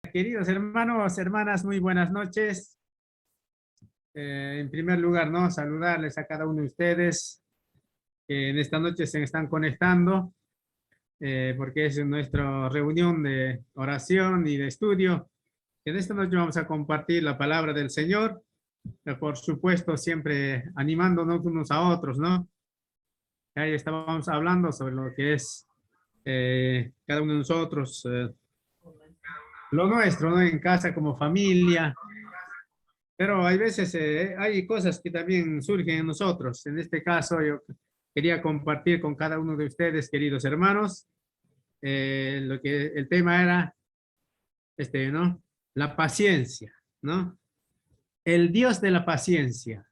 Queridos hermanos, hermanas, muy buenas noches. En primer lugar, ¿no? Saludarles a cada uno de ustedes que en esta noche se están conectando, porque es nuestra reunión de oración y de estudio. En esta noche vamos a compartir la palabra del Señor, por supuesto, siempre animándonos unos a otros, ¿no? Ahí estábamos hablando sobre lo que es cada uno de nosotros, lo nuestro, ¿no? En casa como familia. Pero hay veces, hay cosas que también surgen en nosotros. En este caso, yo quería compartir con cada uno de ustedes, queridos hermanos, lo que el tema era, ¿no? La paciencia, ¿no? El Dios de la paciencia.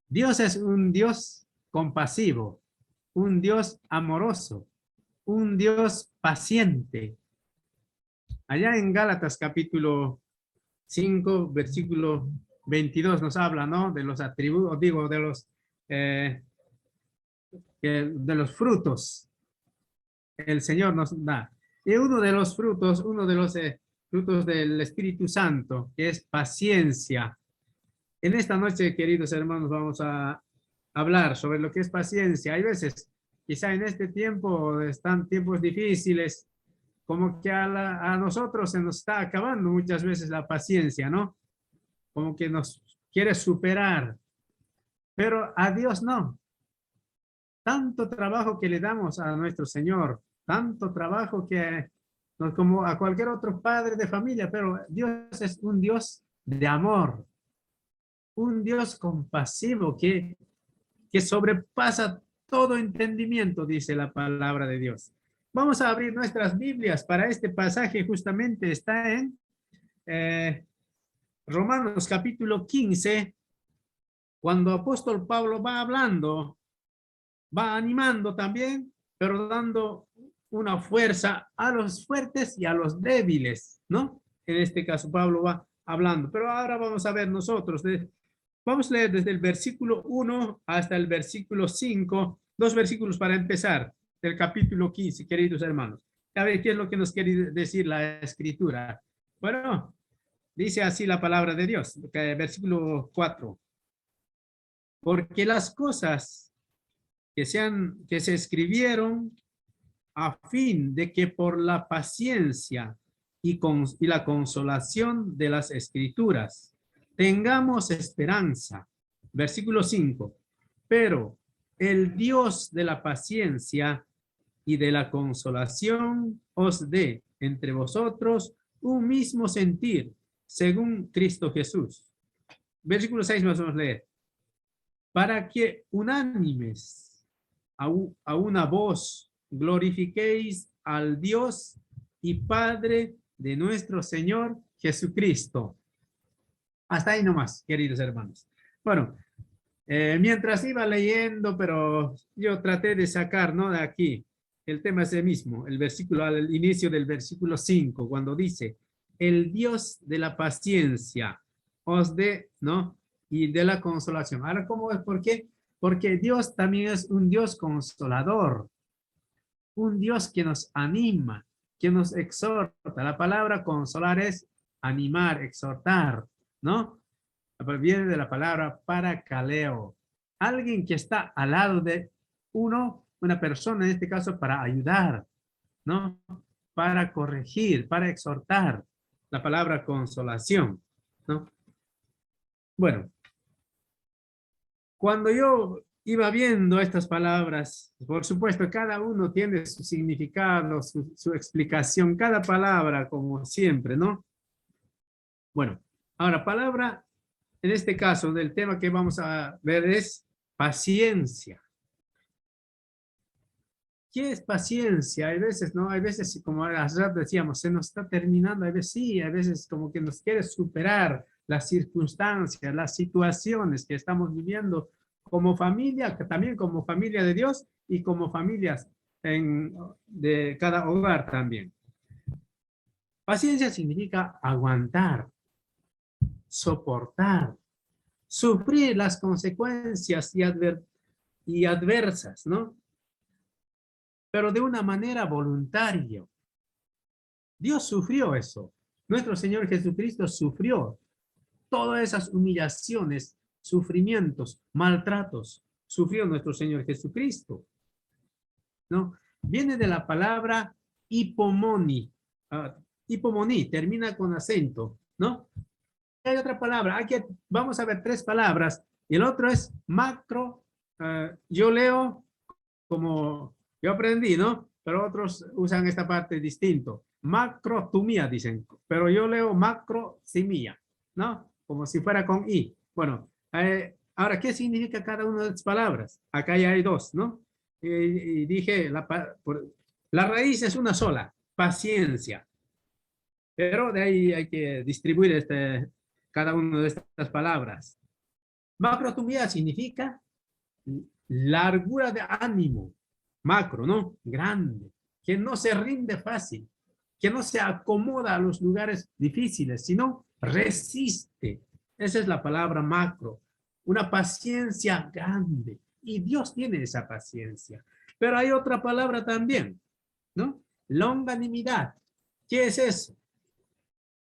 Dios es un Dios compasivo, un Dios amoroso, un Dios paciente. Allá en Gálatas capítulo 5, versículo 22 nos habla, ¿no? De los atributos, digo, eh, de los frutos el Señor nos da. Y uno de los frutos, frutos del Espíritu Santo, que es paciencia. En esta noche, queridos hermanos, vamos a hablar sobre lo que es paciencia. Hay veces, quizá en este tiempo, están tiempos difíciles, como que a nosotros se nos está acabando muchas veces la paciencia, ¿no? Como que nos quiere superar, pero a Dios no. Tanto trabajo que le damos a nuestro Señor, tanto trabajo que, no como a cualquier otro padre de familia, pero Dios es un Dios de amor, un Dios compasivo que sobrepasa todo entendimiento, dice la palabra de Dios. Vamos a abrir nuestras Biblias para este pasaje, justamente está en Romanos capítulo 15, cuando apóstol Pablo va hablando, va animando también, pero dando una fuerza a los fuertes y a los débiles, ¿no? En este caso Pablo va hablando, pero ahora vamos a ver nosotros, vamos a leer desde el versículo 1 hasta el versículo 5, dos versículos para empezar, del capítulo 15, queridos hermanos. A ver, ¿qué es lo que nos quiere decir la escritura? Bueno, dice así la palabra de Dios, versículo 4. Porque las cosas que se escribieron a fin de que por la paciencia y la consolación de las escrituras tengamos esperanza. Versículo 5. Pero el Dios de la paciencia y de la consolación os dé entre vosotros un mismo sentir, según Cristo Jesús. Versículo 6 vamos a leer. Para que unánimes a una voz glorifiquéis al Dios y Padre de nuestro Señor Jesucristo. Hasta ahí nomás, queridos hermanos. Bueno, mientras iba leyendo, pero yo traté de sacar, ¿no? De aquí, el tema es el mismo, el versículo, al inicio del versículo 5, cuando dice, el Dios de la paciencia os dé, ¿no? Y de la consolación. Ahora, ¿cómo es? ¿Por qué? Porque Dios también es un Dios consolador, un Dios que nos anima, que nos exhorta. La palabra consolar es animar, exhortar, ¿no? Viene de la palabra paracaleo. Alguien que está al lado de uno, una persona en este caso para ayudar, ¿no? Para corregir, para exhortar. La palabra consolación, ¿no? Bueno, cuando yo iba viendo estas palabras, por supuesto, cada uno tiene su significado, su explicación, cada palabra como siempre, ¿no? Bueno, ahora palabra, en este caso, del tema que vamos a ver es paciencia. ¿Qué es paciencia? Hay veces, ¿no? Hay veces, como hace rato decíamos, se nos está terminando, hay veces sí, hay veces como que nos quiere superar las circunstancias, las situaciones que estamos viviendo como familia, que también como familia de Dios y como familias de cada hogar también. Paciencia significa aguantar, soportar, sufrir las consecuencias y adversas, ¿no? Pero de una manera voluntaria. Dios sufrió eso. Nuestro Señor Jesucristo sufrió todas esas humillaciones, sufrimientos, maltratos. Sufrió nuestro Señor Jesucristo, ¿no? Viene de la palabra hipomoni. Hipomoni, termina con acento, ¿no? Hay otra palabra. Aquí vamos a ver tres palabras. Y el otro es macro. Yo leo como yo aprendí, ¿no? Pero otros usan esta parte distinto. Macrotumía, dicen. Pero yo leo macrosimía, ¿no? Como si fuera con I. Bueno, ahora, ¿qué significa cada una de las palabras? Acá ya hay dos, ¿no? Y dije, la raíz es una sola, paciencia. Pero de ahí hay que distribuir cada una de estas palabras. Macrotumía significa largura de ánimo, macro, ¿no? Grande, que no se rinde fácil, que no se acomoda a los lugares difíciles, sino resiste. Esa es la palabra macro, una paciencia grande. Y Dios tiene esa paciencia. Pero hay otra palabra también, ¿no? Longanimidad. ¿Qué es eso?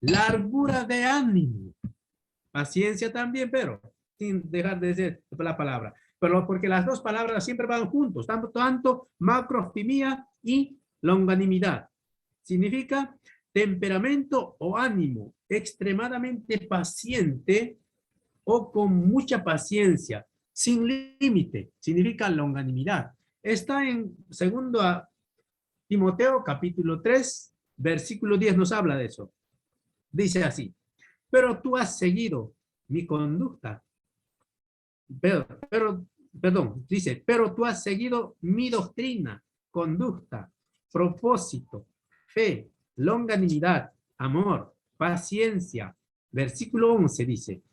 Largura de ánimo. Paciencia también, pero sin dejar de ser la palabra. Pero porque las dos palabras siempre van juntos, tanto macrostimía y longanimidad. Significa temperamento o ánimo extremadamente paciente o con mucha paciencia, sin límite. Significa longanimidad. Está en 2 Timoteo capítulo 3, versículo 10 nos habla de eso. Dice así: pero tú has seguido mi conducta. Perdón, dice, pero tú has seguido mi doctrina, conducta, propósito, fe, longanimidad, amor, paciencia. Versículo 11 dice: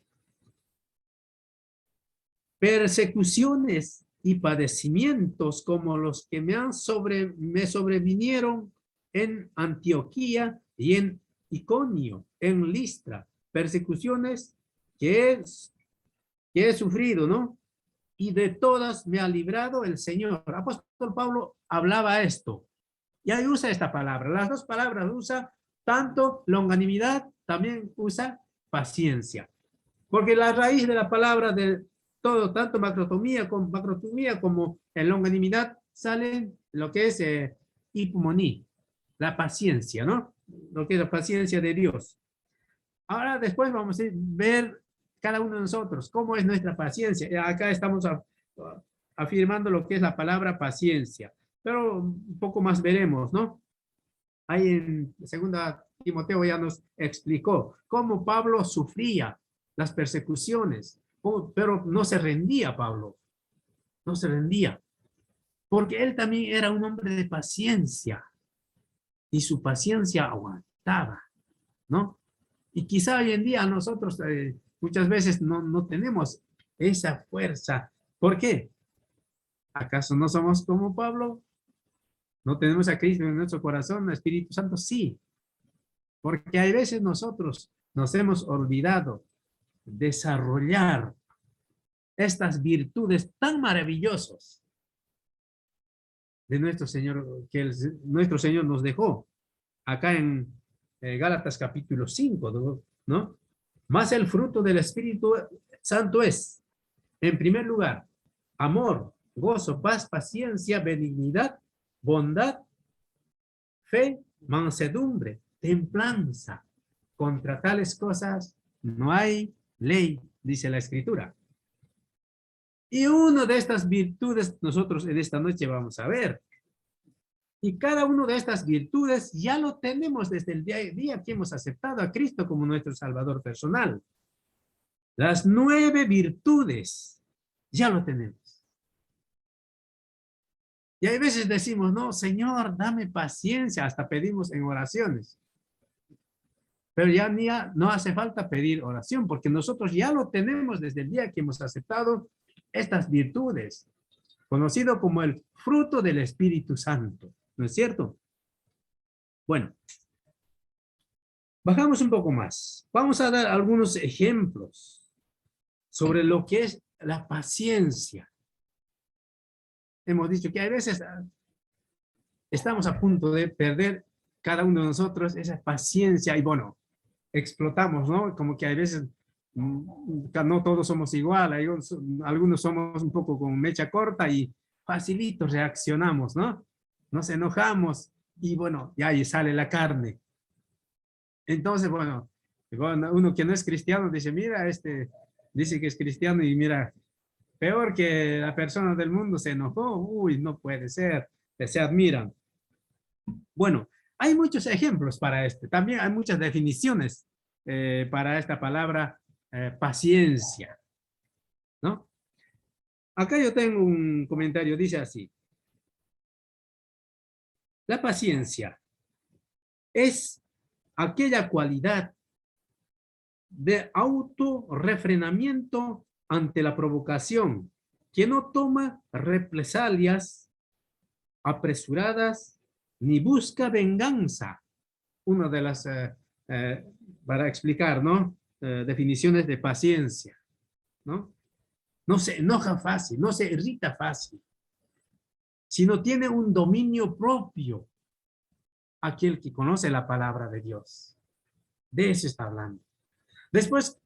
persecuciones y padecimientos como los que me sobrevinieron en Antioquía y en Iconio, en Listra. Persecuciones que he sufrido, ¿no? Y de todas me ha librado el Señor. Apóstol Pablo hablaba esto. Y ahí usa esta palabra. Las dos palabras usa tanto longanimidad, también usa paciencia. Porque la raíz de la palabra de todo, tanto macrotomía como en longanimidad, salen lo que es hipomonía, la paciencia, ¿no? Lo que es la paciencia de Dios. Ahora después vamos a ver cada uno de nosotros cómo es nuestra paciencia. Acá estamos afirmando lo que es la palabra paciencia, pero un poco más veremos, ¿no? Ahí en 2 Timoteo ya nos explicó cómo Pablo sufría las persecuciones, pero no se rendía Pablo, no se rendía, porque él también era un hombre de paciencia y su paciencia aguantaba, ¿no? Y quizá hoy en día nosotros muchas veces no tenemos esa fuerza. ¿Por qué? ¿Acaso no somos como Pablo? ¿No tenemos a Cristo en nuestro corazón, Espíritu Santo? Sí, porque hay veces nosotros nos hemos olvidado desarrollar estas virtudes tan maravillosas de nuestro Señor, que nuestro Señor nos dejó acá en Gálatas capítulo 5, ¿no? Más el fruto del Espíritu Santo es, en primer lugar, amor, gozo, paz, paciencia, benignidad, bondad, fe, mansedumbre, templanza. Contra tales cosas no hay ley, dice la Escritura. Y una de estas virtudes nosotros en esta noche vamos a ver. Y cada una de estas virtudes ya lo tenemos desde el día que hemos aceptado a Cristo como nuestro Salvador personal. Las 9 virtudes ya lo tenemos. Y hay veces decimos, no, Señor, dame paciencia, hasta pedimos en oraciones. Pero ya no hace falta pedir oración, porque nosotros ya lo tenemos desde el día que hemos aceptado estas virtudes, conocido como el fruto del Espíritu Santo, ¿no es cierto? Bueno, bajamos un poco más. Vamos a dar algunos ejemplos sobre lo que es la paciencia. Hemos dicho que a veces estamos a punto de perder cada uno de nosotros esa paciencia y bueno, explotamos, ¿no? Como que hay veces no todos somos igual, algunos somos un poco con mecha corta y facilito reaccionamos, ¿no? Nos enojamos y bueno, ya ahí sale la carne. Entonces, bueno, uno que no es cristiano dice, mira, dice que es cristiano y mira, peor que la persona del mundo se enojó, uy, no puede ser, se admiran. Bueno, hay muchos ejemplos para también hay muchas definiciones para esta palabra paciencia, ¿no? Acá yo tengo un comentario, dice así, la paciencia es aquella cualidad de autorrefrenamiento ante la provocación, que no toma represalias apresuradas ni busca venganza. Una de las, para explicar, ¿no? Definiciones de paciencia, ¿no? No se enoja fácil, no se irrita fácil, sino tiene un dominio propio, aquel que conoce la palabra de Dios. De eso está hablando. Después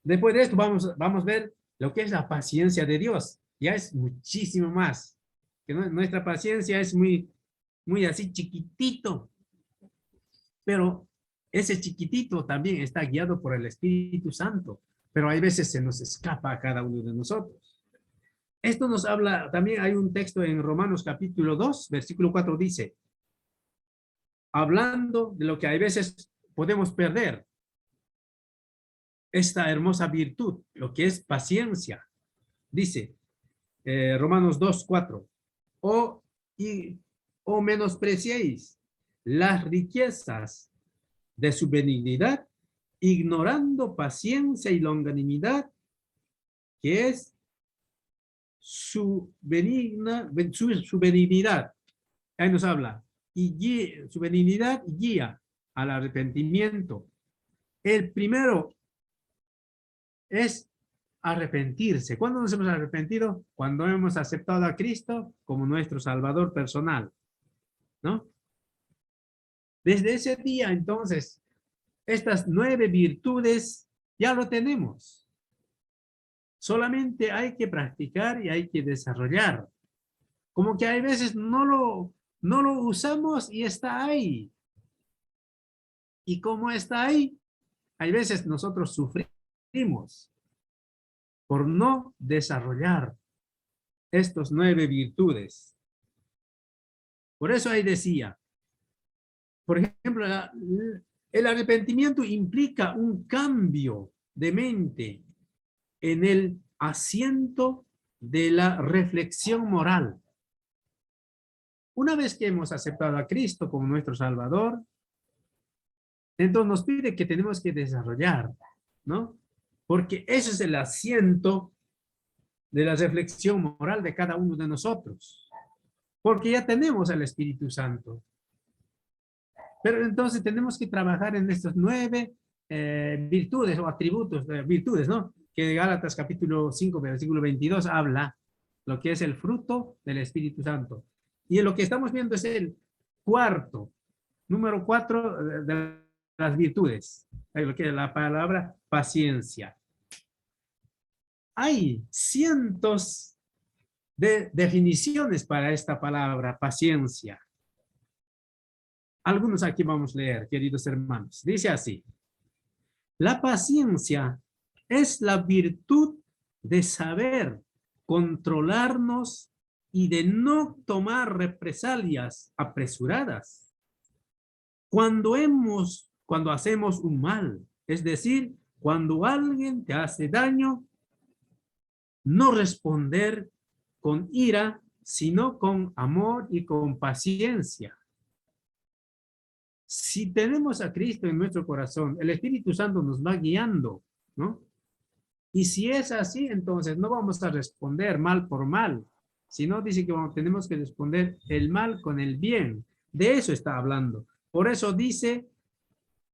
de esto vamos a ver lo que es la paciencia de Dios. Ya es muchísimo más. Que nuestra paciencia es muy así chiquitito. Pero ese chiquitito también está guiado por el Espíritu Santo. Pero hay veces se nos escapa a cada uno de nosotros. Esto nos habla, también hay un texto en Romanos capítulo 2, versículo 4 dice, hablando de lo que hay veces podemos perder, esta hermosa virtud, lo que es paciencia. Dice, Romanos 2, 4, o menospreciéis las riquezas de su benignidad, ignorando paciencia y longanimidad, que es su benignidad. Ahí nos habla, su benignidad guía al arrepentimiento. El primero es arrepentirse. ¿Cuándo nos hemos arrepentido? Cuando hemos aceptado a Cristo como nuestro Salvador personal, ¿no? Desde ese día, entonces, estas 9 virtudes ya lo tenemos. Solamente hay que practicar y hay que desarrollar. Como que hay veces no lo usamos y está ahí. Y como está ahí, hay veces nosotros sufrimos por no desarrollar estos 9 virtudes. Por eso ahí decía, por ejemplo, el arrepentimiento implica un cambio de mente en el asiento de la reflexión moral. Una vez que hemos aceptado a Cristo como nuestro Salvador, entonces nos pide que tenemos que desarrollar, ¿no? Porque ese es el asiento de la reflexión moral de cada uno de nosotros. Porque ya tenemos al Espíritu Santo. Pero entonces tenemos que trabajar en estas 9 virtudes o atributos, virtudes, ¿no? Que de Gálatas capítulo 5, versículo 22 habla lo que es el fruto del Espíritu Santo. Y lo que estamos viendo es el número 4 de las virtudes, lo que es la palabra paciencia. Hay cientos de definiciones para esta palabra paciencia. Algunos aquí vamos a leer, queridos hermanos. Dice así, la paciencia es la virtud de saber controlarnos y de no tomar represalias apresuradas cuando hacemos un mal, es decir, cuando alguien te hace daño, no responder con ira, sino con amor y con paciencia. Si tenemos a Cristo en nuestro corazón, el Espíritu Santo nos va guiando, ¿no? Y si es así, entonces no vamos a responder mal por mal, sino dice que tenemos que responder el mal con el bien. De eso está hablando. Por eso dice,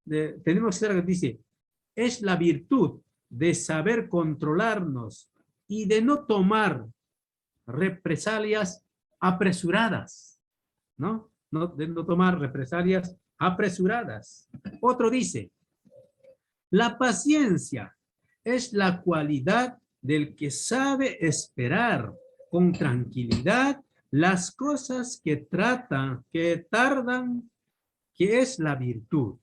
tenemos que ser, dice, es la virtud de saber controlarnos y de no tomar represalias apresuradas, ¿no? De no tomar represalias apresuradas. Otro dice, La paciencia es la cualidad del que sabe esperar con tranquilidad las cosas que tardan, que es la virtud,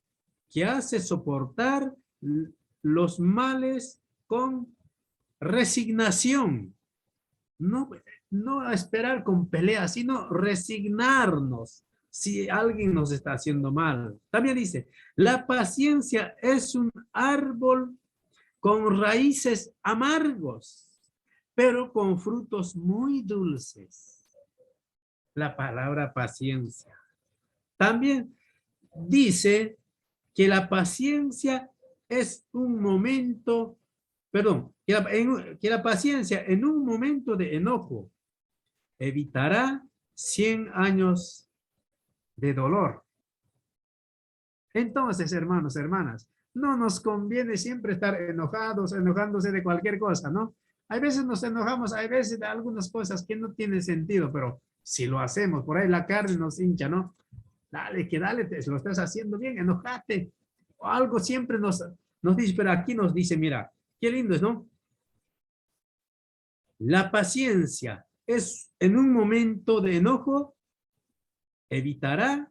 que hace soportar los males con resignación. No, no esperar con pelea, sino resignarnos si alguien nos está haciendo mal. También dice, la paciencia es un árbol con raíces amargos, pero con frutos muy dulces. La palabra paciencia. También dice que la paciencia es un momento, perdón, que la paciencia en un momento de enojo evitará 100 años de dolor. Entonces, hermanos, hermanas, no nos conviene siempre estar enojados, enojándose de cualquier cosa, ¿no? Hay veces nos enojamos, hay veces de algunas cosas que no tienen sentido, pero si lo hacemos, por ahí la carne nos hincha, ¿no? Dale, que dale, te lo estás haciendo bien, enojate. O algo siempre nos dice, pero aquí nos dice, mira, qué lindo es, ¿no? La paciencia es en un momento de enojo, evitará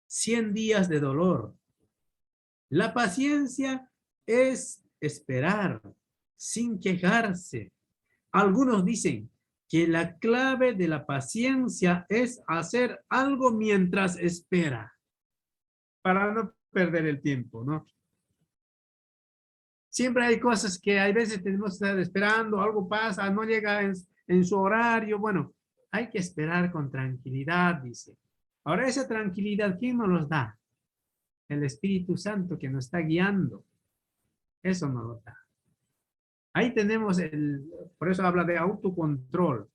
100 días de dolor. La paciencia es esperar sin quejarse. Algunos dicen que la clave de la paciencia es hacer algo mientras espera, para no perder el tiempo, ¿no? Siempre hay cosas que hay veces tenemos que estar esperando, algo pasa, no llega en su horario. Bueno, hay que esperar con tranquilidad, dice. Ahora, esa tranquilidad, ¿quién nos los da? El Espíritu Santo que nos está guiando. Eso nos lo da. Ahí tenemos por eso habla de autocontrol,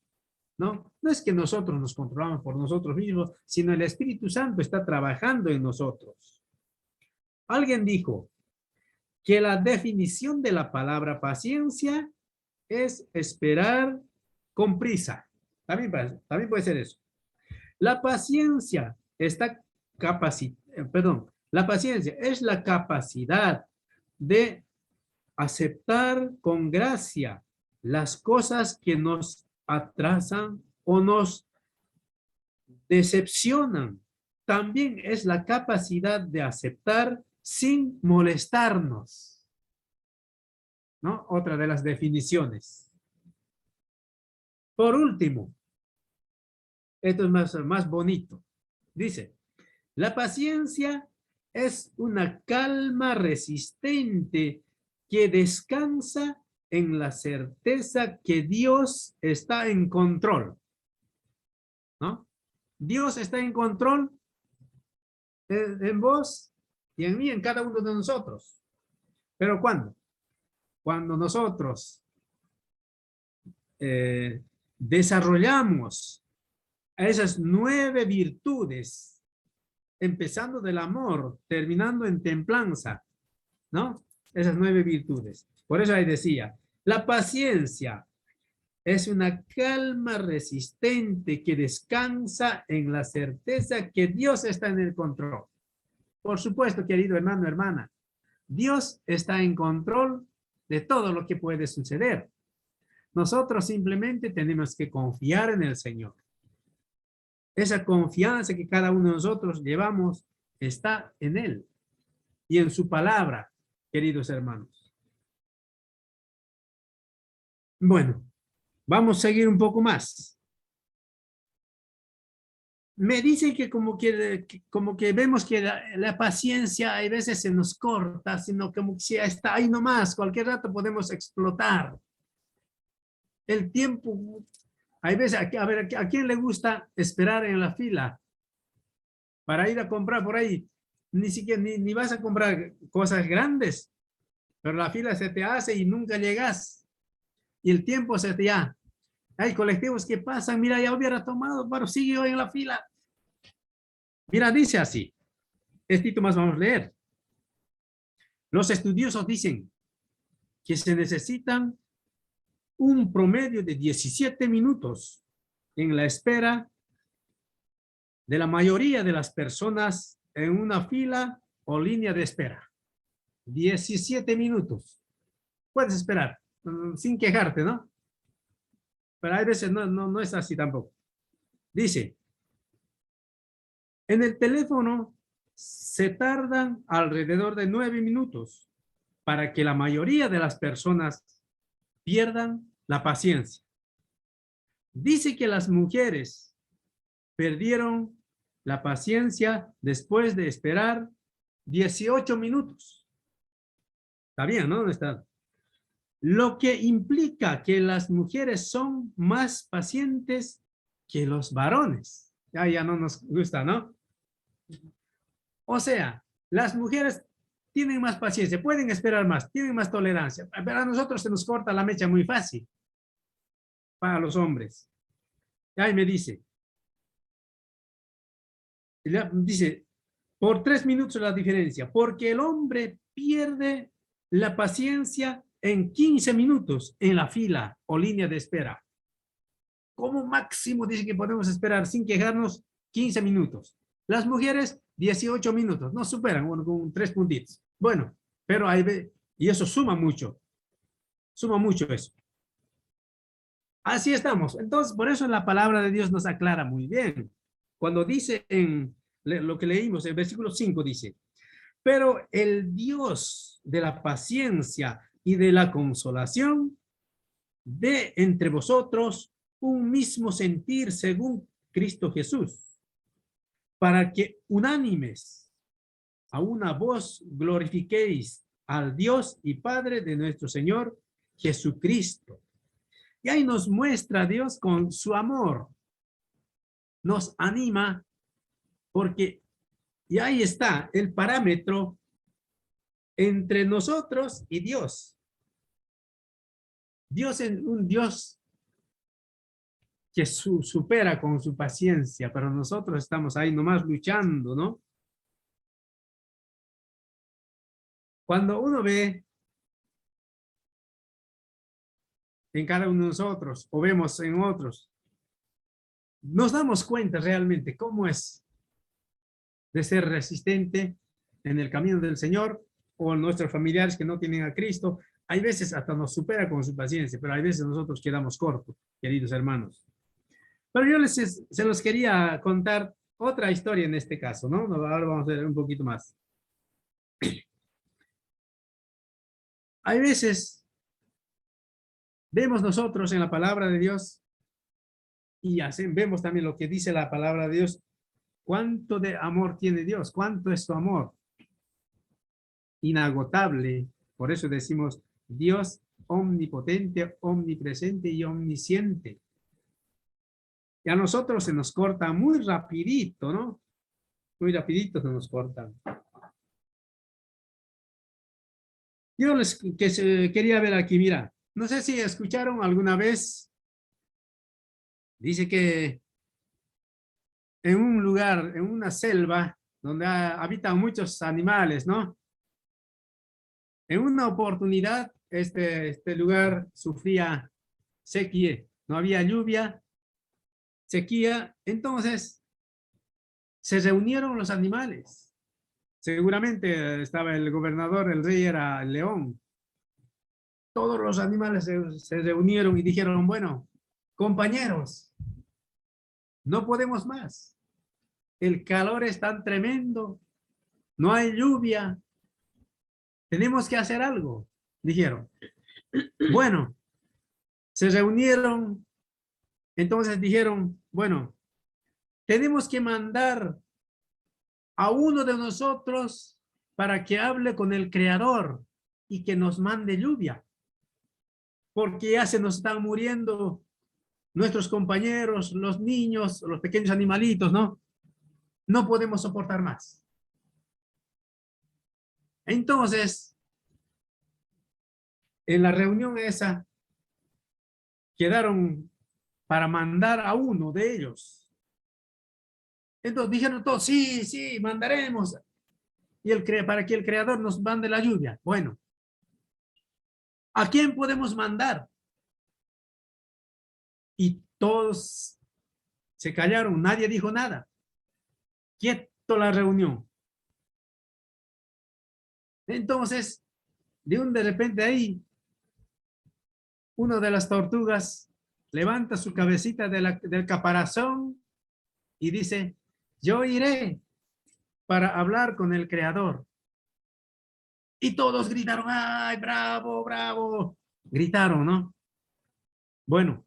¿no? No es que nosotros nos controlamos por nosotros mismos, sino el Espíritu Santo está trabajando en nosotros. Alguien dijo que la definición de la palabra paciencia es esperar con prisa. También puede ser eso. La paciencia la paciencia es la capacidad de aceptar con gracia las cosas que nos atrasan o nos decepcionan. También es la capacidad de aceptar sin molestarnos, ¿no? Otra de las definiciones. Por último, esto es más bonito. Dice, la paciencia es una calma resistente que descansa en la certeza que Dios está en control, ¿no? Dios está en control en vos y en mí, en cada uno de nosotros. ¿Pero cuándo? Cuando nosotros desarrollamos esas 9 virtudes, empezando del amor, terminando en templanza, ¿no? Esas 9 virtudes. Por eso ahí decía, la paciencia es una calma resistente que descansa en la certeza que Dios está en el control. Por supuesto, querido hermano, hermana, Dios está en control de todo lo que puede suceder. Nosotros simplemente tenemos que confiar en el Señor. Esa confianza que cada uno de nosotros llevamos está en Él y en su palabra, queridos hermanos. Bueno, vamos a seguir un poco más. Me dice que como que vemos que la paciencia a veces se nos corta, sino como que si está ahí nomás, cualquier rato podemos explotar. El tiempo, hay veces, a ver, ¿a quién le gusta esperar en la fila para ir a comprar por ahí? Ni siquiera, ni vas a comprar cosas grandes, pero la fila se te hace y nunca llegas. Y el tiempo se te da. Hay colectivos que pasan, mira, ya hubiera tomado, pero sigue hoy en la fila. Mira, dice así. Esto más vamos a leer. Los estudiosos dicen que se necesitan un promedio de 17 minutos en la espera de la mayoría de las personas en una fila o línea de espera. 17 minutos. Puedes esperar, sin quejarte, ¿no? Pero hay veces no es así tampoco. Dice, en el teléfono se tardan alrededor de 9 minutos para que la mayoría de las personas pierdan la paciencia. Dice que las mujeres perdieron la paciencia después de esperar 18 minutos. Está bien, ¿no? Está. Lo que implica que las mujeres son más pacientes que los varones. Ya no nos gusta, ¿no? O sea, las mujeres tienen más paciencia, pueden esperar más, tienen más tolerancia, pero a nosotros se nos corta la mecha muy fácil para los hombres. Y ahí me dice, por 3 minutos la diferencia, porque el hombre pierde la paciencia en 15 minutos en la fila o línea de espera. Como máximo dice que podemos esperar sin quejarnos 15 minutos. Las mujeres 18 minutos, no superan, bueno, con 3 puntitos. Bueno, pero ahí ve, y eso suma mucho eso. Así estamos. Entonces, por eso la palabra de Dios nos aclara muy bien. Cuando dice en lo que leímos, en versículo 5 dice, pero el Dios de la paciencia y de la consolación dé entre vosotros un mismo sentir según Cristo Jesús, para que unánimes a una voz glorifiquéis al Dios y Padre de nuestro Señor Jesucristo. Y ahí nos muestra Dios con su amor, nos anima, porque y ahí está el parámetro entre nosotros y Dios. Dios es un Dios que supera con su paciencia, pero nosotros estamos ahí nomás luchando, ¿no? Cuando uno ve en cada uno de nosotros o vemos en otros, nos damos cuenta realmente cómo es de ser resistente en el camino del Señor o nuestros familiares que no tienen a Cristo. Hay veces hasta nos supera con su paciencia, pero hay veces nosotros quedamos cortos, queridos hermanos. Pero yo se los quería contar otra historia en este caso, ¿no? Ahora vamos a ver un poquito más. Hay veces vemos nosotros en la palabra de Dios y vemos también lo que dice la palabra de Dios, cuánto de amor tiene Dios, cuánto es su amor. Inagotable. Por eso decimos Dios omnipotente, omnipresente y omnisciente. Y a nosotros se nos corta muy rapidito, ¿no? Muy rapidito se nos corta. Yo quería ver aquí, mira, no sé si escucharon alguna vez, dice que en un lugar, en una selva, donde habitan muchos animales, ¿no? En una oportunidad, este lugar sufría sequía, no había lluvia, sequía, entonces se reunieron los animales. Seguramente estaba el gobernador, el rey era el león. Todos los animales se reunieron y dijeron, bueno, compañeros, no podemos más. El calor es tan tremendo, no hay lluvia, tenemos que hacer algo, dijeron. Bueno, se reunieron, entonces dijeron, bueno, tenemos que mandar a uno de nosotros para que hable con el Creador y que nos mande lluvia, porque ya se nos están muriendo nuestros compañeros, los niños, los pequeños animalitos, ¿no? No podemos soportar más. Entonces, en la reunión esa, quedaron para mandar a uno de ellos. Entonces dijeron todos, sí, sí, mandaremos. Y para que el Creador nos mande la lluvia. Bueno, ¿a quién podemos mandar? Y todos se callaron, nadie dijo nada. Quieto la reunión. Entonces, de repente ahí, una de las tortugas levanta su cabecita del caparazón y dice, yo iré para hablar con el Creador. Y todos gritaron, ¡ay, bravo, bravo! Gritaron, ¿no? Bueno,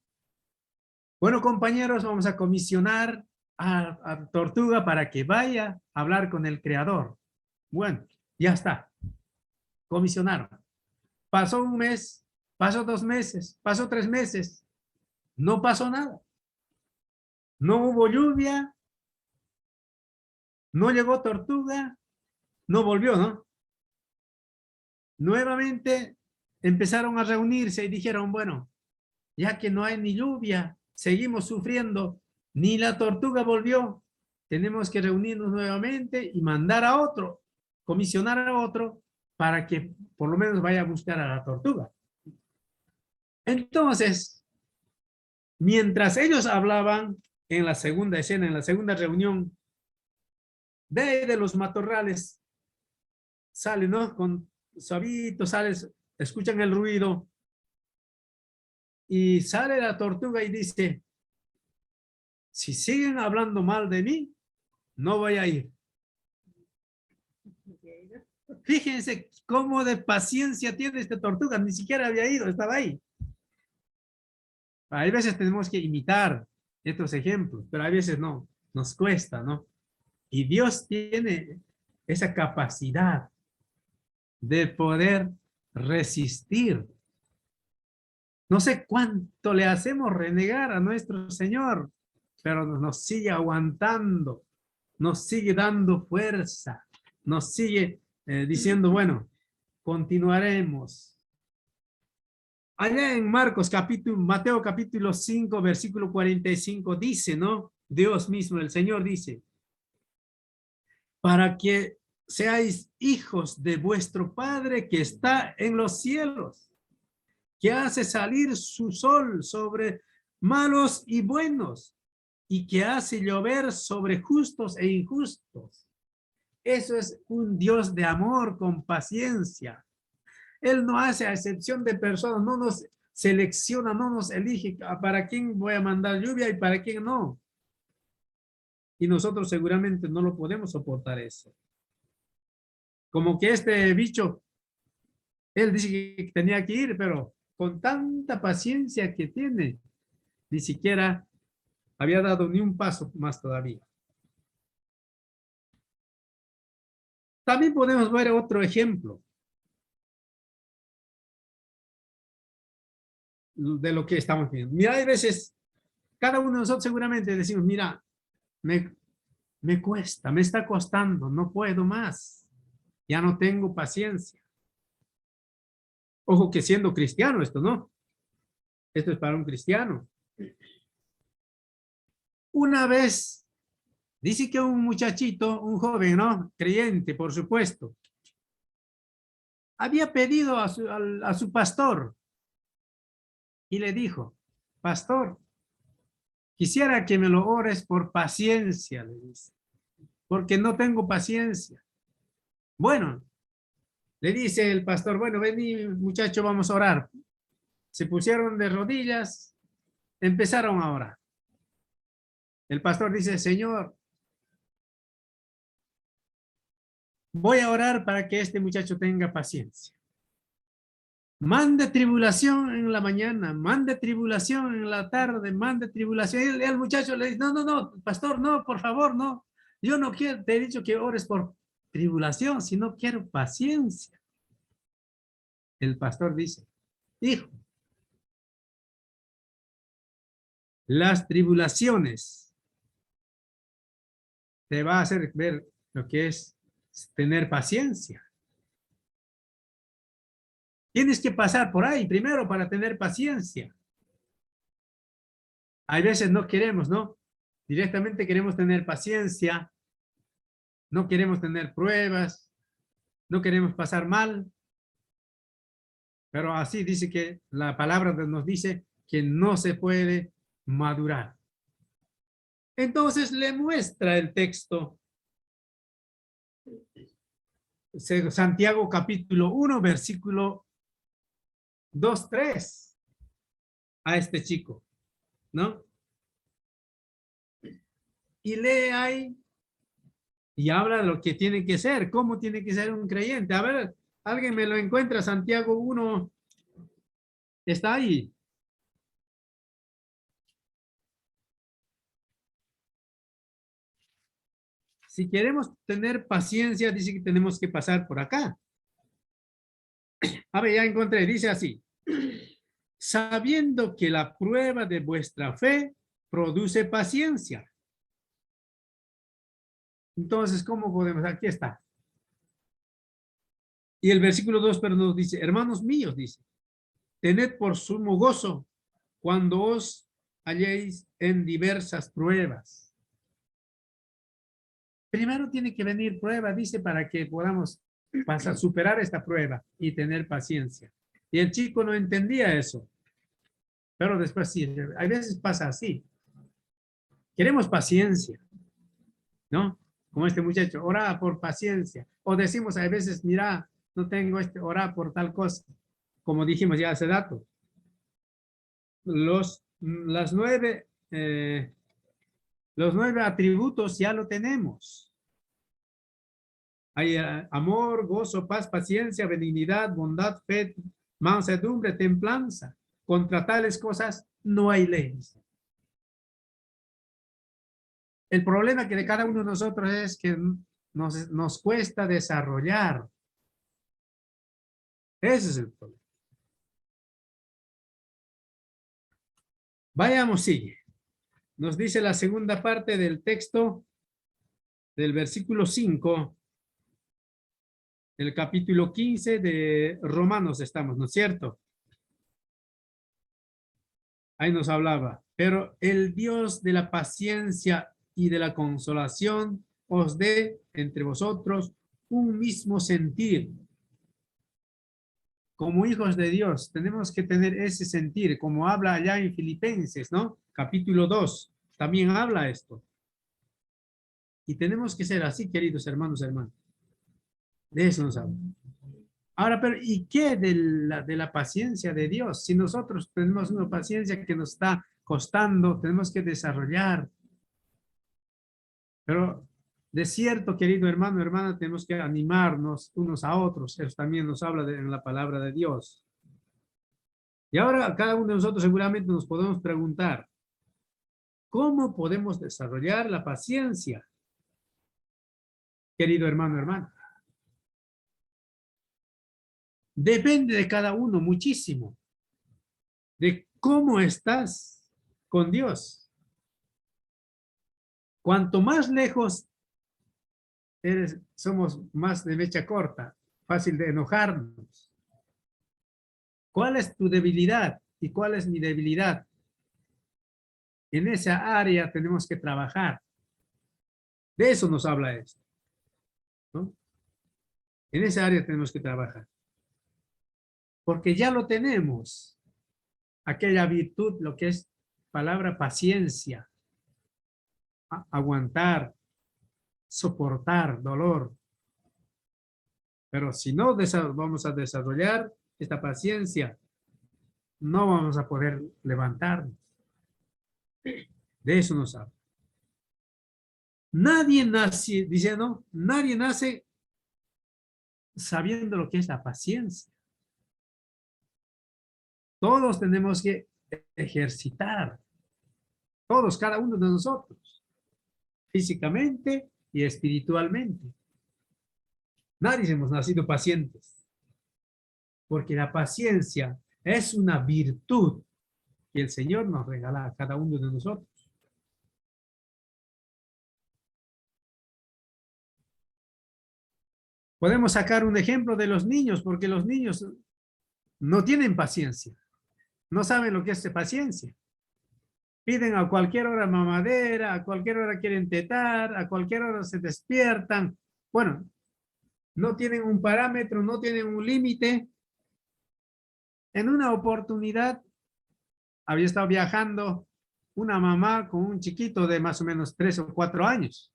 compañeros, vamos a comisionar a Tortuga para que vaya a hablar con el Creador. Bueno, ya está. Comisionaron. Pasó un mes, pasó 2 meses, pasó 3 meses. No pasó nada. No hubo lluvia, no llegó Tortuga, no volvió, ¿no? Nuevamente empezaron a reunirse y dijeron, bueno, ya que no hay ni lluvia, seguimos sufriendo, ni la Tortuga volvió, tenemos que reunirnos nuevamente y mandar a otro, comisionar a otro para que por lo menos vaya a buscar a la Tortuga. Entonces, mientras ellos hablaban en la segunda escena, en la segunda reunión, de los matorrales, sale, ¿no? Con suavito, sales, escuchan el ruido y sale la Tortuga y dice, si siguen hablando mal de mí, no voy a ir. Fíjense cómo de paciencia tiene esta Tortuga, ni siquiera había ido, estaba ahí. Hay veces tenemos que imitar estos ejemplos, pero a veces no, nos cuesta, ¿no? Y Dios tiene esa capacidad de poder resistir. No sé cuánto le hacemos renegar a nuestro Señor, pero nos sigue aguantando, nos sigue dando fuerza, nos sigue diciendo, bueno, continuaremos. Allá en Mateo capítulo 5, versículo 45 dice, ¿no? Dios mismo, el Señor dice, para que seáis hijos de vuestro Padre que está en los cielos, que hace salir su sol sobre malos y buenos, y que hace llover sobre justos e injustos. Eso es un Dios de amor con paciencia. Él no hace a excepción de personas, no nos selecciona, no nos elige para quién voy a mandar lluvia y para quién no. Y nosotros seguramente no lo podemos soportar eso. Como que este bicho, él dice que tenía que ir, pero con tanta paciencia que tiene, ni siquiera había dado ni un paso más todavía. También podemos ver otro ejemplo de lo que estamos viendo. Mira, hay veces, cada uno de nosotros seguramente decimos, mira, me cuesta, me está costando, no puedo más, ya no tengo paciencia. Ojo que siendo cristiano esto, ¿no? Esto es para un cristiano. Una vez, dice que un muchachito, un joven, ¿no? Creyente, por supuesto, había pedido a su pastor y le dijo, pastor, quisiera que me lo ores por paciencia, le dice, porque no tengo paciencia. Bueno, le dice el pastor, bueno, vení muchacho, vamos a orar. Se pusieron de rodillas, empezaron a orar. El pastor dice, Señor, voy a orar para que este muchacho tenga paciencia. Mande tribulación en la mañana, mande tribulación en la tarde, mande tribulación. Y el muchacho le dice, no, pastor, no, por favor, no. Yo no quiero, te he dicho que ores por tribulación, sino quiero paciencia. El pastor dice, hijo, las tribulaciones te va a hacer ver lo que es tener paciencia. Tienes que pasar por ahí primero para tener paciencia. Hay veces no queremos, ¿no? Directamente queremos tener paciencia, no queremos tener pruebas, no queremos pasar mal, pero así dice que la palabra nos dice que no se puede madurar. Entonces le muestra el texto Santiago capítulo 1, versículo 2, 3 a este chico, ¿no? Y lee ahí y habla de lo que tiene que ser, cómo tiene que ser un creyente. A ver, alguien me lo encuentra, Santiago 1, está ahí. Si queremos tener paciencia, dice que tenemos que pasar por acá. A ver, ya encontré, dice así. Sabiendo que la prueba de vuestra fe produce paciencia. Entonces, ¿cómo podemos? Aquí está. Y el versículo 2, pero nos dice, hermanos míos, dice, tened por sumo gozo cuando os halléis en diversas pruebas. Primero tiene que venir prueba, dice, para que podamos pasar, superar esta prueba y tener paciencia. Y el chico no entendía eso. Pero después sí, a veces pasa así. Queremos paciencia, ¿no? Como este muchacho, ora por paciencia. O decimos a veces, mira, no tengo ora por tal cosa. Como dijimos ya hace rato. Los 9 atributos ya lo tenemos. Hay amor, gozo, paz, paciencia, benignidad, bondad, fe, mansedumbre, templanza. Contra tales cosas no hay leyes. El problema que de cada uno de nosotros es que nos cuesta desarrollar. Ese es el problema. Vayamos, sigue. Nos dice la segunda parte del texto del versículo 5, del capítulo 15 de Romanos estamos, ¿no es cierto? Ahí nos hablaba, pero el Dios de la paciencia y de la consolación os dé entre vosotros un mismo sentir. Como hijos de Dios, tenemos que tener ese sentir, como habla allá en Filipenses, ¿no? Capítulo 2, también habla esto. Y tenemos que ser así, queridos hermanos, hermanos. De eso nos habla. Ahora, pero ¿y qué de la paciencia de Dios? Si nosotros tenemos una paciencia que nos está costando, tenemos que desarrollar. Pero de cierto, querido hermano, hermana, tenemos que animarnos unos a otros. Eso también nos habla en la palabra de Dios. Y ahora cada uno de nosotros seguramente nos podemos preguntar, ¿cómo podemos desarrollar la paciencia? Querido hermano, hermana. Depende de cada uno muchísimo, de cómo estás con Dios. Cuanto más lejos somos más de mecha corta, fácil de enojarnos. ¿Cuál es tu debilidad y cuál es mi debilidad? En esa área tenemos que trabajar. De eso nos habla esto, ¿no? En esa área tenemos que trabajar. Porque ya lo tenemos. Aquella virtud, lo que es palabra paciencia, aguantar, soportar dolor. Pero si no vamos a desarrollar esta paciencia, no vamos a poder levantarnos. De eso nos habla. Nadie nace, dice, no, nadie nace sabiendo lo que es la paciencia. Todos tenemos que ejercitar, todos, cada uno de nosotros, físicamente y espiritualmente. Nadie hemos nacido pacientes, porque la paciencia es una virtud que el Señor nos regala a cada uno de nosotros. Podemos sacar un ejemplo de los niños, porque los niños no tienen paciencia, no saben lo que es paciencia. Piden a cualquier hora mamadera, a cualquier hora quieren tetar, a cualquier hora se despiertan. Bueno, no tienen un parámetro, no tienen un límite. En una oportunidad había estado viajando una mamá con un chiquito de más o menos 3 o 4 años.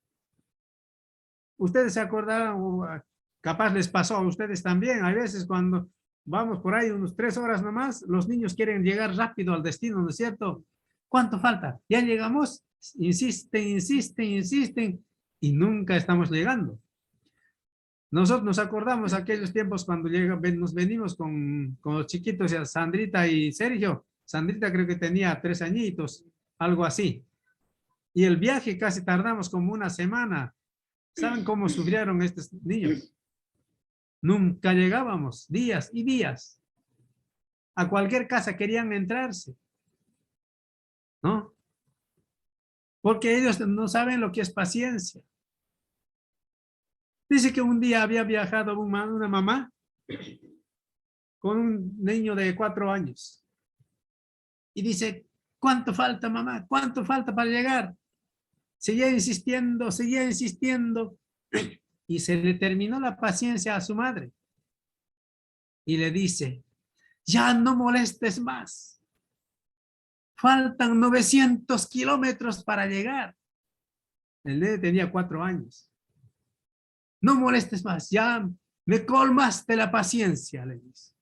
Ustedes se acordarán, Capaz les pasó a ustedes también. Hay veces cuando vamos por ahí unos 3 horas nomás, los niños quieren llegar rápido al destino, ¿no es cierto? ¿Cuánto falta? ¿Ya llegamos? Insisten, insisten, insisten y nunca estamos llegando. Nosotros nos acordamos aquellos tiempos cuando nos venimos con los chiquitos, ya Sandrita y Sergio. Sandrita creo que tenía 3 añitos, algo así. Y el viaje casi tardamos como una semana. ¿Saben cómo sufrieron estos niños? Nunca llegábamos, días y días. A cualquier casa querían entrarse, ¿no? Porque ellos no saben lo que es paciencia. Dice que un día había viajado una mamá con un niño de 4 años. Y dice, ¿cuánto falta, mamá? ¿Cuánto falta para llegar? Seguía insistiendo, seguía insistiendo. Y se le terminó la paciencia a su madre. Y le dice, ya no molestes más. Faltan 900 kilómetros para llegar. El nene tenía 4 años. No molestes más, ya me colmaste la paciencia, le dice.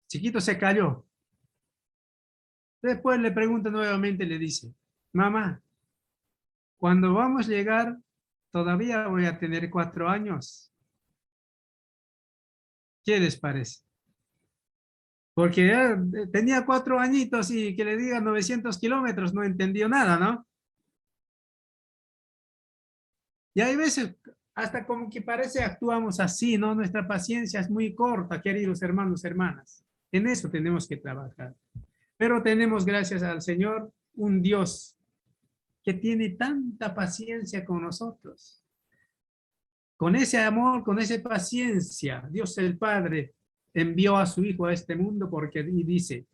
Chiquito se calló. Después le pregunta nuevamente, le dice, mamá, cuando vamos a llegar, todavía voy a tener 4 años. ¿Qué les parece? Porque ya tenía 4 añitos y que le diga 900 kilómetros, no entendió nada, ¿no? Y hay veces, hasta como que parece actuamos así, ¿no? Nuestra paciencia es muy corta, queridos hermanos, hermanas. En eso tenemos que trabajar. Pero tenemos, gracias al Señor, un Dios que tiene tanta paciencia con nosotros. Con ese amor, con esa paciencia, Dios el Padre envió a su Hijo a este mundo y dice,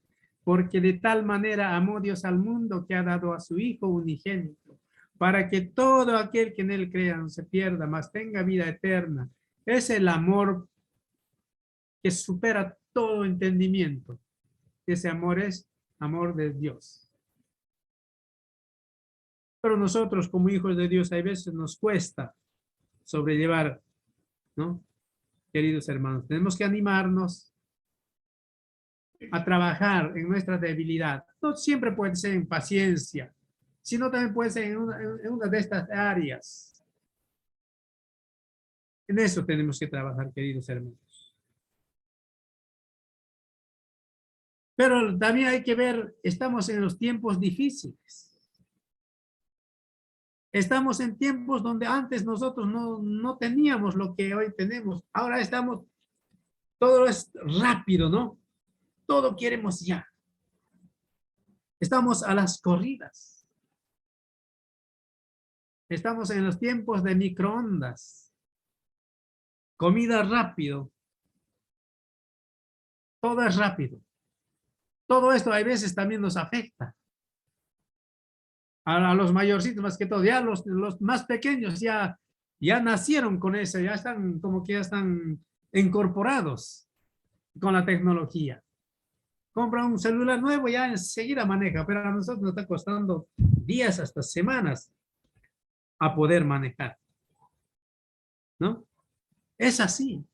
porque de tal manera amó Dios al mundo que ha dado a su Hijo unigénito, para que todo aquel que en él crea no se pierda, mas tenga vida eterna. Es el amor que supera todo entendimiento. Ese amor es amor de Dios. Pero nosotros como hijos de Dios, hay veces nos cuesta sobrellevar, ¿no? Queridos hermanos, tenemos que animarnos a trabajar en nuestra debilidad. No siempre puede ser en paciencia, sino también puede ser en una de estas áreas. En eso tenemos que trabajar, queridos hermanos. Pero también hay que ver, estamos en los tiempos difíciles. Estamos en tiempos donde antes nosotros no teníamos lo que hoy tenemos. Ahora estamos, todo es rápido, ¿no? Todo queremos ya. Estamos a las corridas. Estamos en los tiempos de microondas. Comida rápido. Todo es rápido. Todo esto a veces también nos afecta. A los mayorcitos más que todo. Ya los más pequeños ya nacieron con eso. Ya están como que ya están incorporados con la tecnología. Compra un celular nuevo, ya enseguida maneja, pero a nosotros nos está costando días hasta semanas a poder manejar, ¿no? Es así.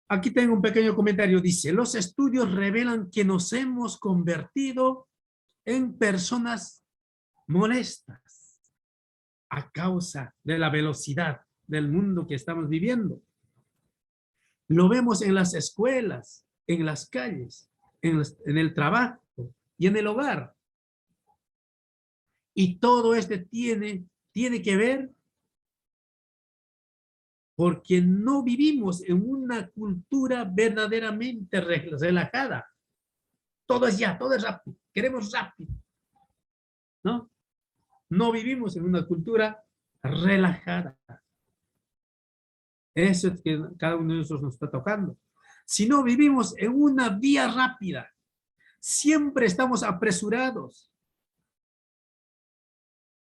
Aquí tengo un pequeño comentario, dice, los estudios revelan que nos hemos convertido en personas molestas a causa de la velocidad del mundo que estamos viviendo. Lo vemos en las escuelas, en las calles, en el trabajo y en el hogar. Y todo esto tiene que ver porque no vivimos en una cultura verdaderamente relajada. Todo es ya, todo es rápido. Queremos rápido, ¿no? No vivimos en una cultura relajada. Eso es que cada uno de nosotros nos está tocando. Si no vivimos en una vía rápida, siempre estamos apresurados,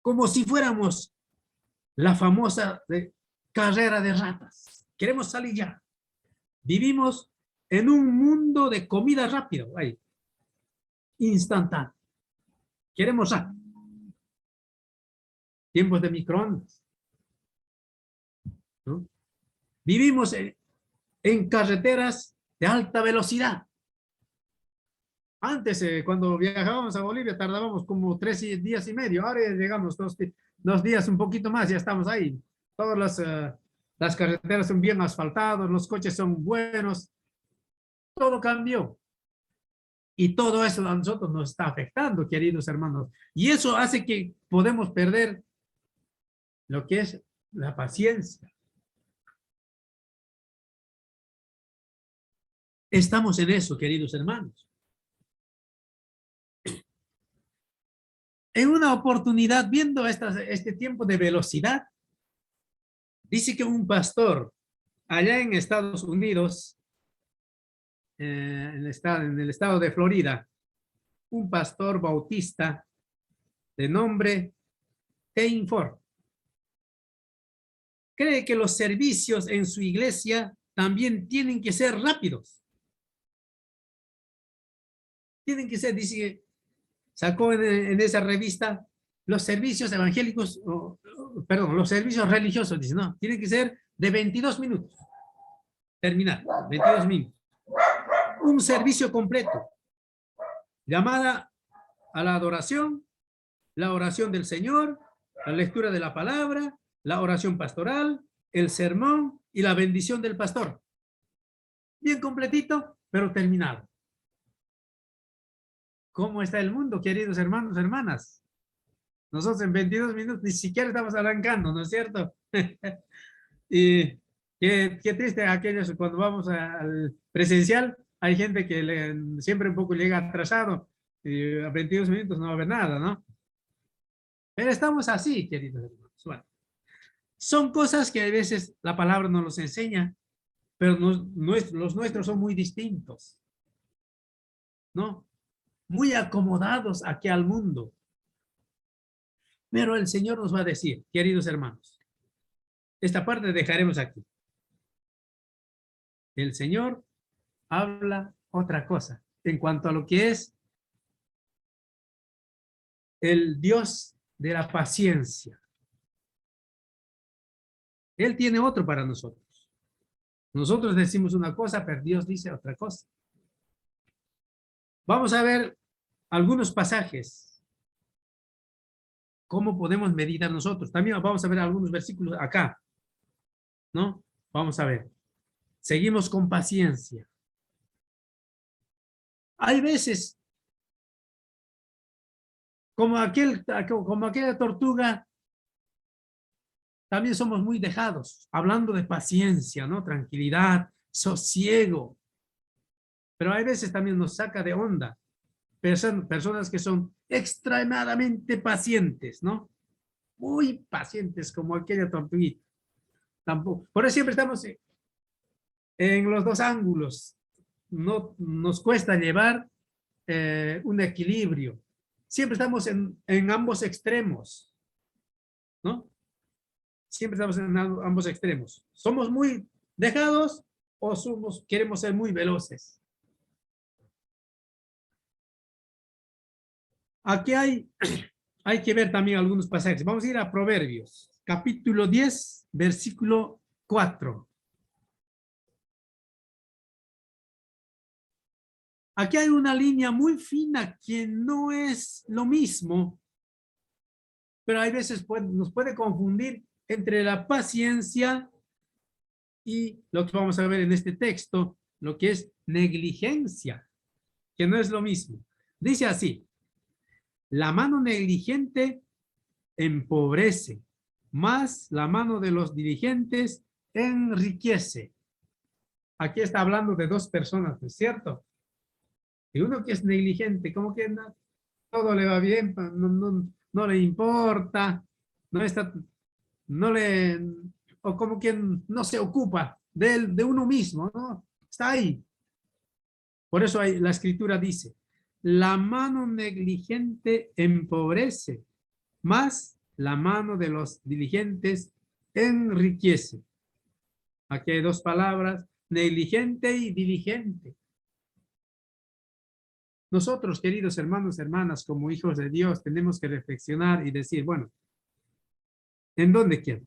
como si fuéramos la famosa carrera de ratas. Queremos salir ya. Vivimos en un mundo de comida rápida, instantánea. Queremos rápido. tiempos de microondas, ¿no? Vivimos en carreteras de alta velocidad. Antes, cuando viajábamos a Bolivia, tardábamos como 3 días y medio. Ahora ya llegamos 2 días, un poquito más, ya estamos ahí. Todas las carreteras son bien asfaltadas, los coches son buenos. Todo cambió. Y todo eso a nosotros nos está afectando, queridos hermanos. Y eso hace que podemos perder lo que es la paciencia. Estamos en eso, queridos hermanos. En una oportunidad, viendo este tiempo de velocidad, dice que un pastor allá en Estados Unidos, en el estado de Florida, un pastor bautista de nombre Tim Ford, cree que los servicios en su iglesia también tienen que ser rápidos. Tienen que ser, dice que sacó en esa revista los servicios evangélicos, perdón, los servicios religiosos, dice, no, tienen que ser de 22 minutos. Terminar, 22 minutos. Un servicio completo. Llamada a la adoración, la oración del Señor, la lectura de la palabra, la oración pastoral, el sermón y la bendición del pastor. Bien completito, pero terminado. ¿Cómo está el mundo, queridos hermanos, hermanas? Nosotros en 22 minutos ni siquiera estamos arrancando, ¿no es cierto? Y qué triste aquellos cuando vamos al presencial, hay gente que siempre un poco llega atrasado y a 22 minutos no va a haber nada, ¿no? Pero estamos así, queridos hermanos. Bueno, son cosas que a veces la palabra nos los enseña, pero los nuestros son muy distintos, ¿no? Muy acomodados aquí al mundo. Pero el Señor nos va a decir, queridos hermanos, esta parte dejaremos aquí. El Señor habla otra cosa en cuanto a lo que es el Dios de la paciencia. Él tiene otro para nosotros. Nosotros decimos una cosa, pero Dios dice otra cosa. Vamos a ver algunos pasajes. ¿Cómo podemos meditar nosotros? También vamos a ver algunos versículos acá, ¿no? Vamos a ver. Seguimos con paciencia. Hay veces, como aquella tortuga, también somos muy dejados, hablando de paciencia, ¿no? Tranquilidad, sosiego. Pero hay veces también nos saca de onda personas que son extremadamente pacientes, ¿no? Muy pacientes, como aquella tortuguita. Tampoco. Por eso siempre estamos en los dos ángulos. No nos cuesta llevar un equilibrio. Siempre estamos en ambos extremos, ¿no? Siempre estamos en ambos extremos. ¿Somos muy dejados o queremos ser muy veloces? Aquí hay que ver también algunos pasajes. Vamos a ir a Proverbios, capítulo 10, versículo 4. Aquí hay una línea muy fina que no es lo mismo, pero hay veces nos puede confundir entre la paciencia y lo que vamos a ver en este texto, lo que es negligencia, que no es lo mismo. Dice así: la mano negligente empobrece, más la mano de los diligentes enriquece. Aquí está hablando de dos personas, ¿no es cierto? Y uno que es negligente, como que todo le va bien, no le importa, no le, o como que no se ocupa de uno mismo, ¿no? Está ahí. Por eso la escritura dice, la mano negligente empobrece, más la mano de los diligentes enriquece. Aquí hay dos palabras, negligente y diligente. Nosotros, queridos hermanos, hermanas, como hijos de Dios, tenemos que reflexionar y decir, bueno, ¿En dónde quiero?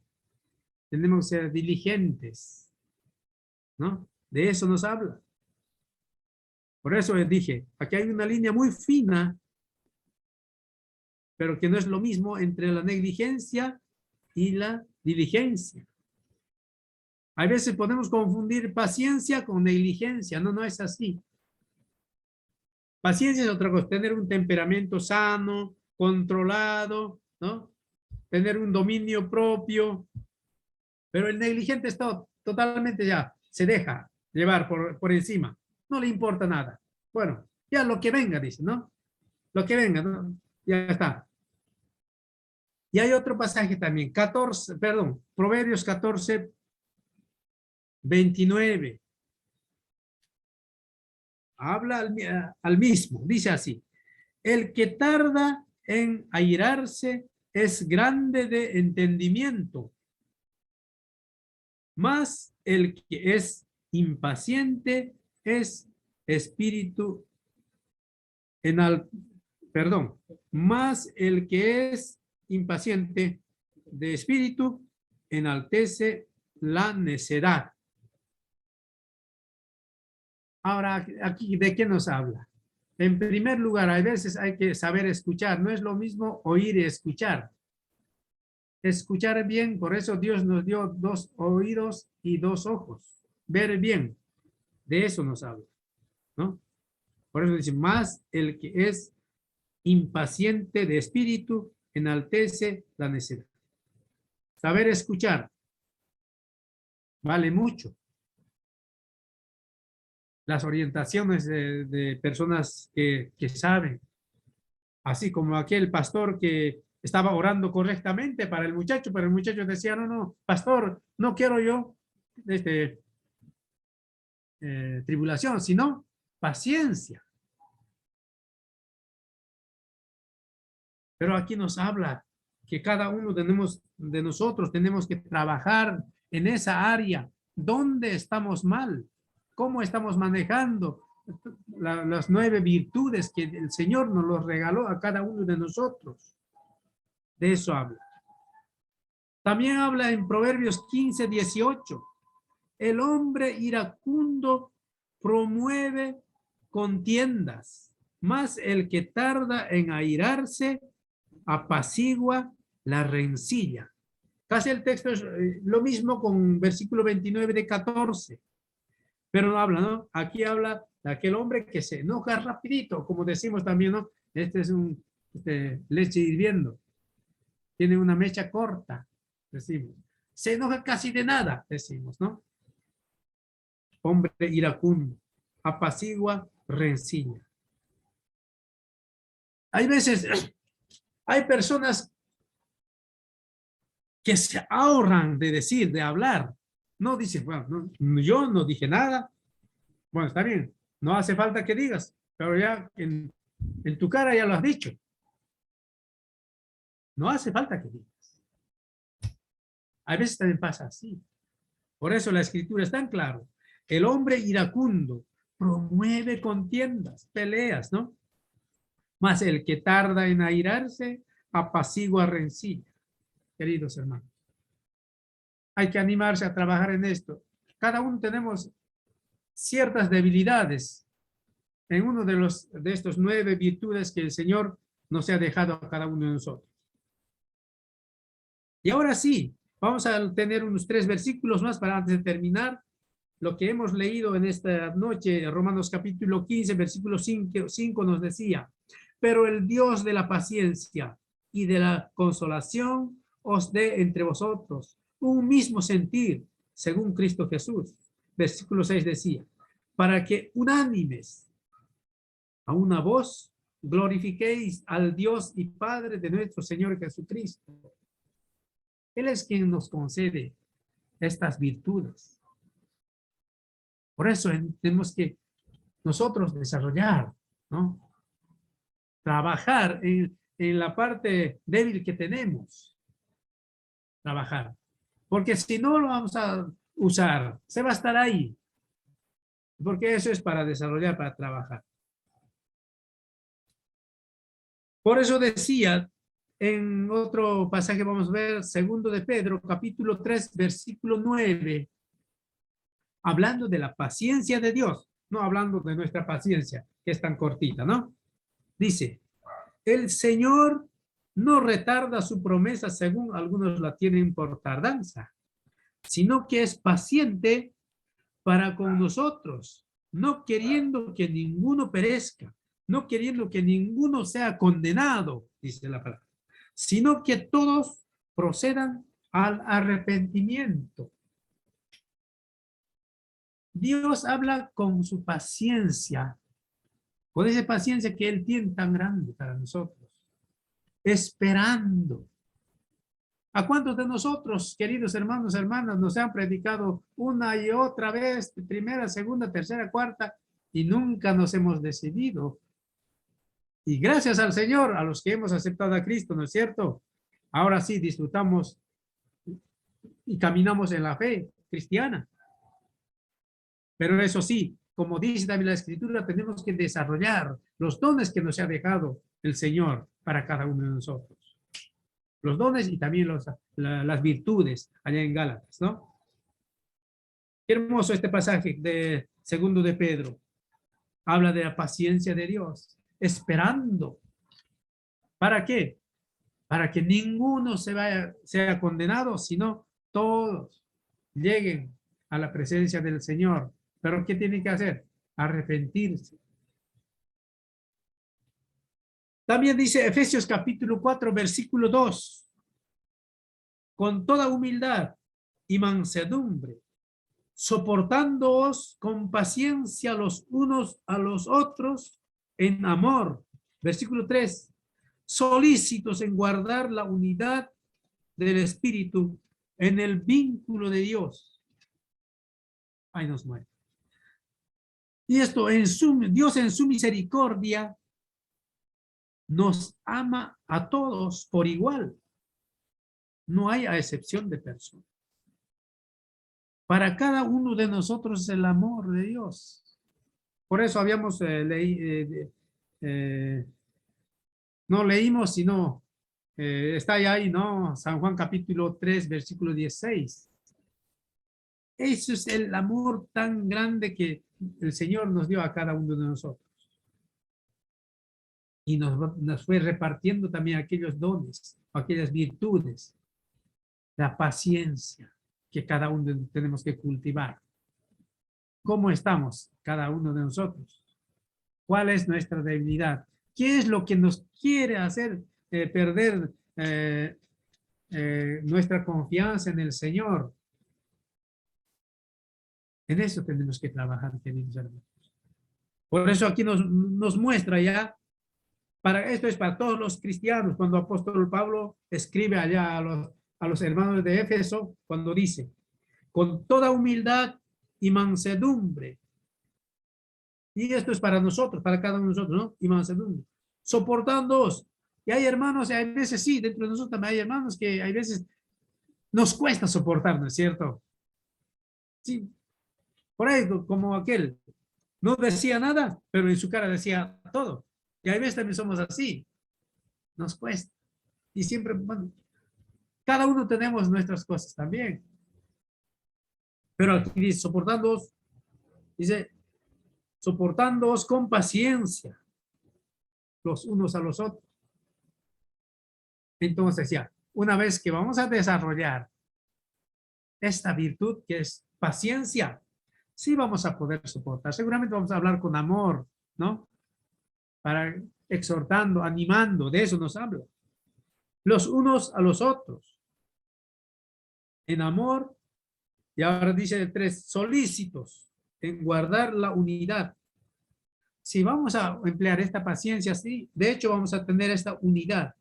Tenemos que ser diligentes, ¿no? De eso nos habla. Por eso les dije, aquí hay una línea muy fina, pero que no es lo mismo entre la negligencia y la diligencia. A veces podemos confundir paciencia con negligencia. No, no es así. Paciencia es otra cosa, tener un temperamento sano, controlado, ¿no? Tener un dominio propio. Pero el negligente está totalmente ya, se deja llevar por encima. No le importa nada. Bueno, ya lo que venga, dice, ¿no? Lo que venga, ¿no? Ya está. Y hay otro pasaje también, Proverbios 14, 29. Habla al mismo, dice así: el que tarda en airarse es grande de entendimiento, mas el que es impaciente es espíritu más el que es impaciente de espíritu enaltece la necedad. Ahora, aquí, ¿de qué nos habla? En primer lugar, a veces hay que saber escuchar. No es lo mismo oír y escuchar. Escuchar bien, por eso Dios nos dio 2 oídos y 2 ojos. Ver bien, de eso nos habla, ¿no? Por eso dice, más el que es impaciente de espíritu enaltece la necedad. Saber escuchar vale mucho. Las orientaciones de personas que saben, así como aquel pastor que estaba orando correctamente para el muchacho, pero el muchacho decía, no, no, pastor, no quiero yo tribulación, sino paciencia. Pero aquí nos habla que cada uno de nosotros tenemos que trabajar en esa área. ¿Dónde estamos mal? ¿Cómo estamos manejando las 9 virtudes que el Señor nos los regaló a cada uno de nosotros? De eso habla. También habla en Proverbios 15, 18. El hombre iracundo promueve contiendas, mas el que tarda en airarse apacigua la rencilla. Casi el texto es lo mismo con versículo 29 de 14, pero no habla, ¿no? Aquí habla de aquel hombre que se enoja rapidito, como decimos también, ¿no? Este es un leche hirviendo, tiene una mecha corta, decimos. Se enoja casi de nada, decimos, ¿no? Hombre iracundo, apacigua rencilla. Hay veces, hay personas que se ahorran de decir, de hablar. No dice, bueno, no, yo no dije nada. Bueno, está bien, no hace falta que digas, pero ya en tu cara ya lo has dicho. No hace falta que digas. A veces también pasa así. Por eso la escritura es tan claro. El hombre iracundo promueve contiendas, peleas, ¿no? Mas el que tarda en airarse, apacigua rencilla. Queridos hermanos, hay que animarse a trabajar en esto. Cada uno tenemos ciertas debilidades en uno de estos 9 virtudes que el Señor nos ha dejado a cada uno de nosotros. Y ahora sí, vamos a tener unos 3 versículos más para antes de terminar lo que hemos leído en esta noche. Romanos capítulo 15, versículo 5 nos decía: pero el Dios de la paciencia y de la consolación os dé entre vosotros un mismo sentir, según Cristo Jesús. Versículo 6 decía: para que unánimes a una voz glorifiquéis al Dios y Padre de nuestro Señor Jesucristo. Él es quien nos concede estas virtudes. Por eso tenemos que nosotros desarrollar, ¿no? Trabajar en la parte débil que tenemos. Trabajar. Porque si no lo vamos a usar, se va a estar ahí. Porque eso es para desarrollar, para trabajar. Por eso decía En otro pasaje vamos a ver, segundo de Pedro, capítulo 3, versículo 9, hablando de la paciencia de Dios, no hablando de nuestra paciencia, que es tan cortita, ¿no? Dice, el Señor no retarda su promesa según algunos la tienen por tardanza, sino que es paciente para con nosotros, no queriendo que ninguno perezca, no queriendo que ninguno sea condenado, dice la palabra, sino que todos procedan al arrepentimiento. Dios habla con su paciencia, con esa paciencia que Él tiene tan grande para nosotros, esperando. ¿A cuántos de nosotros, queridos hermanos, hermanas, nos han predicado una y otra vez, primera, segunda, tercera, cuarta, y nunca nos hemos decidido? Y gracias al Señor, a los que hemos aceptado a Cristo, ¿no es cierto? Ahora sí disfrutamos y caminamos en la fe cristiana. Pero eso sí, como dice también la Escritura, tenemos que desarrollar los dones que nos ha dejado el Señor para cada uno de nosotros. Los dones y también las virtudes allá en Gálatas, ¿no? Qué hermoso este pasaje de segundo de Pedro. Habla de la paciencia de Dios, esperando. ¿Para qué? Para que ninguno sea condenado, sino todos lleguen a la presencia del Señor. ¿Pero qué tienen que hacer? Arrepentirse. También dice Efesios capítulo 4, versículo 2. Con toda humildad y mansedumbre, soportándoos con paciencia los unos a los otros en amor. Versículo 3. Solícitos en guardar la unidad del Espíritu en el vínculo de Dios. Ahí nos muere. Y esto, Dios en su misericordia nos ama a todos por igual. No hay a excepción de personas. Para cada uno de nosotros es el amor de Dios. Por eso habíamos no leímos, sino está ahí, ¿no? San Juan capítulo 3, versículo 16. Eso es el amor tan grande que el Señor nos dio a cada uno de nosotros. Y nos fue repartiendo también aquellos dones, aquellas virtudes, la paciencia que cada uno tenemos que cultivar. ¿Cómo estamos cada uno de nosotros? ¿Cuál es nuestra debilidad? ¿Qué es lo que nos quiere hacer perder nuestra confianza en el Señor? En eso tenemos que trabajar, queridos hermanos. Por eso aquí nos muestra ya, esto es para todos los cristianos, cuando el apóstol Pablo escribe allá a los hermanos de Éfeso, cuando dice, con toda humildad y mansedumbre. Y esto es para nosotros, para cada uno de nosotros, ¿no? Y mansedumbre. Soportándoos. Y hay hermanos, y hay veces sí, dentro de nosotros también hay hermanos que hay veces nos cuesta soportar, ¿no es cierto? Sí. Por ahí, como aquel, no decía nada, pero en su cara decía todo. Y hay veces también somos así. Nos cuesta. Y siempre, bueno, cada uno tenemos nuestras cosas también. Pero aquí dice, soportándoos, dice, soportándoos con paciencia los unos a los otros. Entonces ya, una vez que vamos a desarrollar esta virtud que es paciencia, sí vamos a poder soportar. Seguramente vamos a hablar con amor, ¿no? Para exhortando, animando, de eso nos habla. Los unos a los otros. En amor, y ahora dice el 3, solícitos en guardar la unidad. Si vamos a emplear esta paciencia, sí, de hecho vamos a tener esta unidad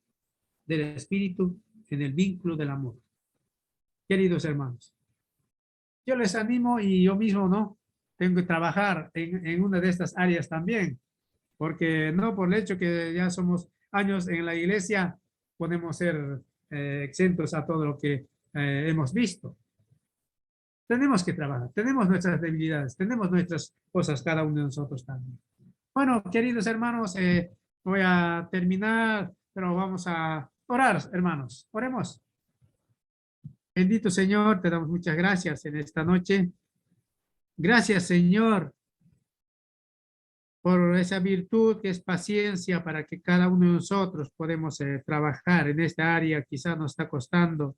del Espíritu en el vínculo del amor. Queridos hermanos, yo les animo y yo mismo, ¿no? Tengo que trabajar en una de estas áreas también, porque no por el hecho que ya somos años en la iglesia, podemos ser exentos a todo lo que hemos visto. Tenemos que trabajar, tenemos nuestras debilidades, tenemos nuestras cosas, cada uno de nosotros también. Bueno, queridos hermanos, voy a terminar, pero vamos a orar, hermanos. Oremos. Bendito Señor, te damos muchas gracias en esta noche. Gracias, Señor, por esa virtud que es paciencia para que cada uno de nosotros podemos trabajar en esta área. Quizás nos está costando.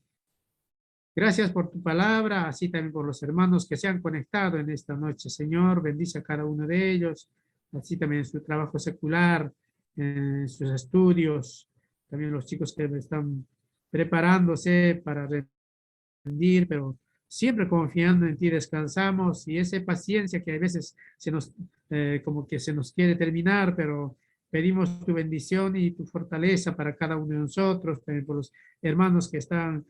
Gracias por tu palabra, así también por los hermanos que se han conectado en esta noche. Señor, bendice a cada uno de ellos, así también en su trabajo secular, en sus estudios, también los chicos que están preparándose para rendir, pero siempre confiando en ti descansamos y esa paciencia que a veces se nos, como que se nos quiere terminar, pero pedimos tu bendición y tu fortaleza para cada uno de nosotros, también por los hermanos que están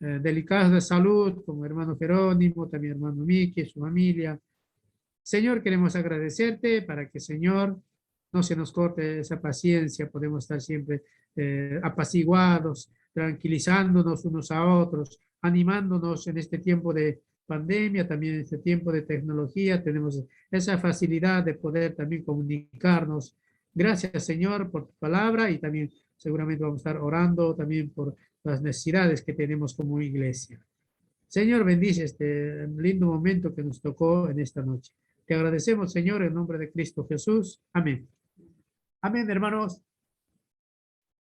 delicados de salud, como hermano Jerónimo, también hermano Miki, su familia. Señor, queremos agradecerte para que, Señor, no se nos corte esa paciencia, podemos estar siempre apaciguados, tranquilizándonos unos a otros, animándonos en este tiempo de pandemia, también en este tiempo de tecnología, tenemos esa facilidad de poder también comunicarnos. Gracias, Señor, por tu palabra y también seguramente vamos a estar orando también por las necesidades que tenemos como iglesia. Señor, bendice este lindo momento que nos tocó en esta noche. Te agradecemos, Señor, en nombre de Cristo Jesús. Amén. Amén, hermanos.